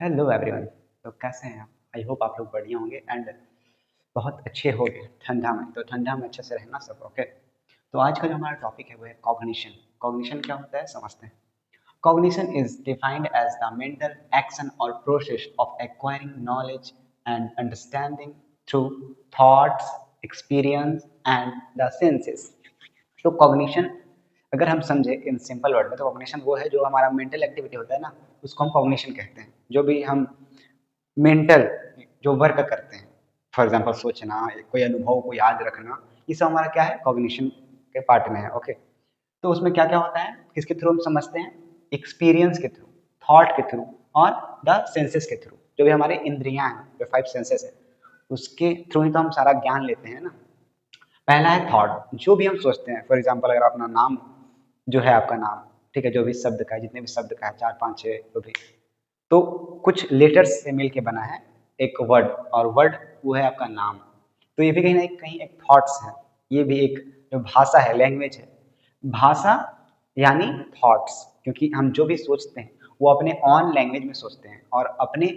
Hello everyone. तो कैसे हैं आप? आई होप आप लोग बढ़िया होंगे एंड बहुत अच्छे हो गए ठंडा में। तो ठंडा में अच्छे से रहना सब ओके। तो आज का जो हमारा टॉपिक है वो है कॉग्निशन। कॉग्निशन क्या होता है समझते हैं। Cognition is defined as the mental action और process of acquiring knowledge and understanding through thoughts, experience and the senses. तो कॉग्निशन अगर हम समझे इन सिंपल वर्ड में तो कॉग्निशन वो है जो हमारा मेंटल एक्टिविटी होता है ना, उसको हम कॉग्निशन कहते हैं। जो भी हम मेंटल जो वर्क करते हैं, फॉर एग्जांपल सोचना, कोई अनुभव को याद रखना, ये सब हमारा क्या है, कॉग्निशन के पार्ट में है ओके। तो उसमें क्या क्या होता है, किसके थ्रू हम समझते हैं, एक्सपीरियंस के थ्रू, थॉट के थ्रू और द सेंसेस के थ्रू। जो भी हमारे इंद्रियां हैं, जो 5 सेंसेस है, उसके थ्रू ही तो हम सारा ज्ञान लेते हैं ना। पहला है थॉट, जो भी हम सोचते हैं। फॉर एग्जांपल अगर अपना नाम जो है, आपका नाम, ठीक है, जो भी शब्द का है, जितने भी शब्द का है, 4 5 6 जो भी, तो कुछ लेटर्स से मिल के बना है एक वर्ड, और वर्ड वो है आपका नाम। तो ये भी कहीं ना कहीं एक थॉट्स है। ये भी एक जो भाषा है, लैंग्वेज है। भाषा यानी थॉट्स, क्योंकि हम जो भी सोचते हैं वो अपने ऑन लैंग्वेज में सोचते हैं, और अपने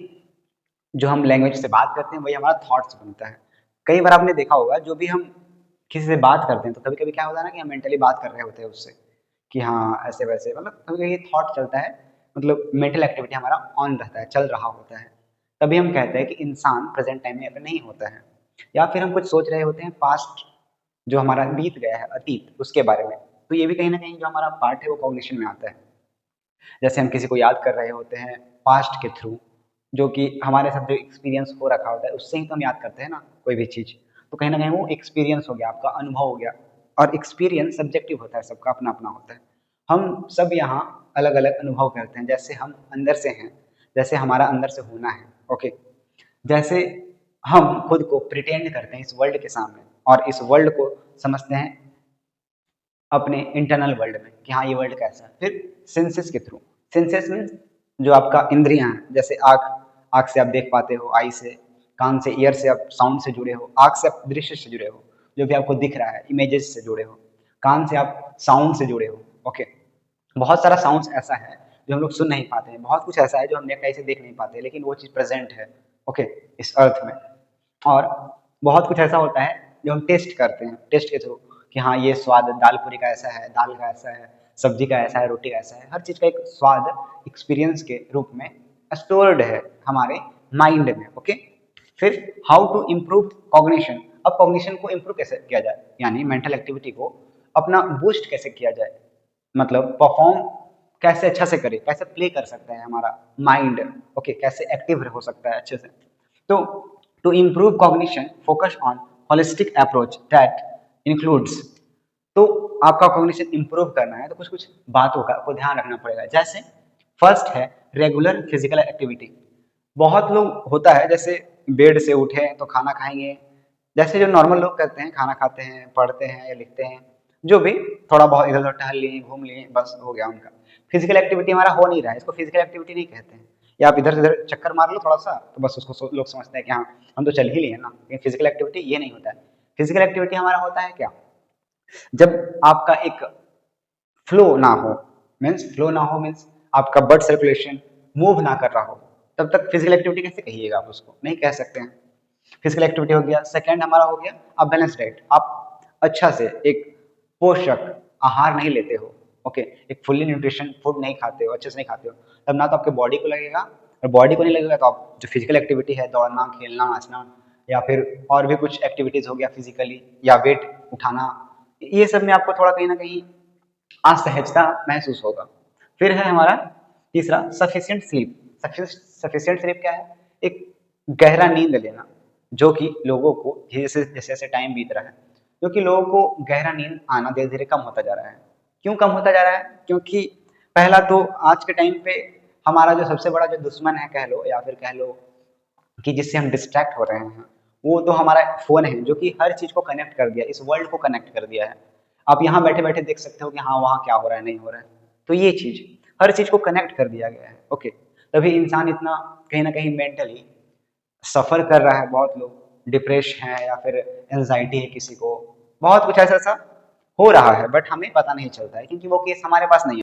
जो हम लैंग्वेज से बात करते हैं वही हमारा थॉट्स बनता है। कई बार आपने देखा होगा, जो भी हम किसी से बात करते हैं तो कभी कभी क्या होता है ना कि हम मेंटली बात कर रहे होते हैं उससे कि हाँ ऐसे वैसे, मतलब कभी कभी थॉट चलता है, मतलब मेंटल एक्टिविटी हमारा ऑन रहता है, चल रहा होता है। तभी हम कहते हैं कि इंसान प्रेजेंट टाइम में नहीं होता है। या फिर हम कुछ सोच रहे होते हैं पास्ट, जो हमारा बीत गया है अतीत, उसके बारे में। तो ये भी कहीं ना कहीं जो हमारा पार्ट है वो कॉग्निशन में आता है। जैसे हम किसी को याद कर रहे होते हैं पास्ट के थ्रू, जो कि हमारे साथ जो एक्सपीरियंस हो रखा होता है उससे ही तो हम याद करते हैं ना कोई भी चीज़। तो कहीं ना कहीं वो एक्सपीरियंस हो गया, आपका अनुभव हो गया। और एक्सपीरियंस सब्जेक्टिव होता है, सबका अपना अपना होता है। हम सब यहाँ अलग अलग अनुभव करते हैं, जैसे हम अंदर से हैं, जैसे हमारा अंदर से होना है ओके। जैसे हम खुद को प्रिटेंड करते हैं इस वर्ल्ड के सामने, और इस वर्ल्ड को समझते हैं अपने इंटरनल वर्ल्ड में कि हाँ ये वर्ल्ड कैसा है। फिर सेंसेस के थ्रू, सेंसेस मीन्स जो आपका इंद्रियां हैं, जैसे आँख, आँख से आप देख पाते हो, आई से, कान से, ईयर से आप साउंड से जुड़े हो, आँख से आप दृश्य से जुड़े हो, जो भी आपको दिख रहा है इमेजेस से जुड़े हो, कान से आप साउंड से जुड़े हो ओके। बहुत सारा साउंड्स ऐसा है जो हम लोग सुन नहीं पाते हैं, बहुत कुछ ऐसा है जो हम कहीं से देख नहीं पाते, लेकिन वो चीज़ प्रेजेंट है ओके इस अर्थ में। और बहुत कुछ ऐसा होता है जो हम टेस्ट करते हैं, टेस्ट के थ्रू कि हाँ ये स्वाद दाल पूरी का ऐसा है, दाल का ऐसा है, सब्जी का ऐसा है, रोटी का ऐसा है। हर चीज़ का एक स्वाद एक्सपीरियंस के रूप में स्टोर्ड है हमारे माइंड में ओके। फिर हाउ टू इम्प्रूव कॉग्निशन। अब कॉग्निशन को इम्प्रूव कैसे किया जाए, यानी मेंटल एक्टिविटी को अपना बूस्ट कैसे किया जाए, मतलब परफॉर्म कैसे अच्छा से करे, कैसे प्ले कर सकता है हमारा माइंड ओके, कैसे एक्टिव हो सकता है अच्छे से। तो to improve cognition focus on holistic approach that includes. तो आपका कॉग्निशन इंप्रूव करना है तो कुछ कुछ बातों का आपको ध्यान रखना पड़ेगा। जैसे फर्स्ट है रेगुलर फिजिकल एक्टिविटी। बहुत लोग होता है जैसे बेड से उठे तो खाना खाएंगे, जैसे जो नॉर्मल लोग करते हैं, खाना खाते हैं, पढ़ते हैं या लिखते हैं, जो भी थोड़ा बहुत इधर उधर टहल लिए, घूम लिए, बस हो गया उनका। फिजिकल एक्टिविटी हमारा हो नहीं रहा है, इसको फिजिकल एक्टिविटी नहीं कहते हैं। या आप इधर से इधर चक्कर मार लो थोड़ा सा, तो बस उसको लोग समझते हैं कि हाँ हम तो चल ही लिए ना, लेकिन फिजिकल एक्टिविटी ये नहीं होता है। फिजिकल एक्टिविटी हमारा होता है क्या, जब आपका एक फ्लो ना हो, मीन्स फ्लो ना हो मीन्स आपका ब्लड सर्कुलेशन मूव ना कर रहा हो, तब तक फिजिकल एक्टिविटी कैसे कहिएगा, आप उसको नहीं कह सकते हैं। फिजिकल एक्टिविटी हो गया। सेकंड हमारा हो गया अब बैलेंस डाइट। आप अच्छा से एक पोषक आहार नहीं लेते हो ओके, एक फुल्ली न्यूट्रिशन फूड नहीं खाते हो, अच्छे से नहीं खाते हो, तब ना तो आपके बॉडी को लगेगा, और बॉडी को नहीं लगेगा तो आप जो फिजिकल एक्टिविटी है, दौड़ना, खेलना, नाचना, या फिर और भी कुछ एक्टिविटीज हो गया फिजिकली, या वेट उठाना, ये सब में आपको थोड़ा कहीं ना कहीं असहजता महसूस होगा। फिर है हमारा तीसरा सफिशिएंट स्लीप। सफिशिएंट स्लीप क्या है, एक गहरा नींद लेना, जो कि लोगों को जैसे जैसे जैसे टाइम बीत रहा है, जो कि लोगों को गहरा नींद आना धीरे धीरे कम होता जा रहा है। क्यों कम होता जा रहा है, क्योंकि पहला तो आज के टाइम पे हमारा जो सबसे बड़ा जो दुश्मन है कह लो, या फिर कह लो कि जिससे हम डिस्ट्रैक्ट हो रहे हैं, वो तो हमारा फ़ोन है, जो कि हर चीज़ को कनेक्ट कर दिया, इस वर्ल्ड को कनेक्ट कर दिया है। आप यहाँ बैठे-बैठे देख सकते हो कि हाँ, वहाँ क्या हो रहा है, नहीं हो रहा है। तो ये चीज़, हर चीज़ को कनेक्ट कर दिया गया है, ओके। तभी इंसान इतना कहीं न कहीं मेंटली सफ़र कर रहा है। बहुत लोग डिप्रेश हैं, या फिर एंग्ज़ायटी है किसी को, बहुत कुछ ऐसा-ऐसा हो रहा है, बट हमें पता नहीं चलता है क्योंकि वो केस हमारे पास नहीं है।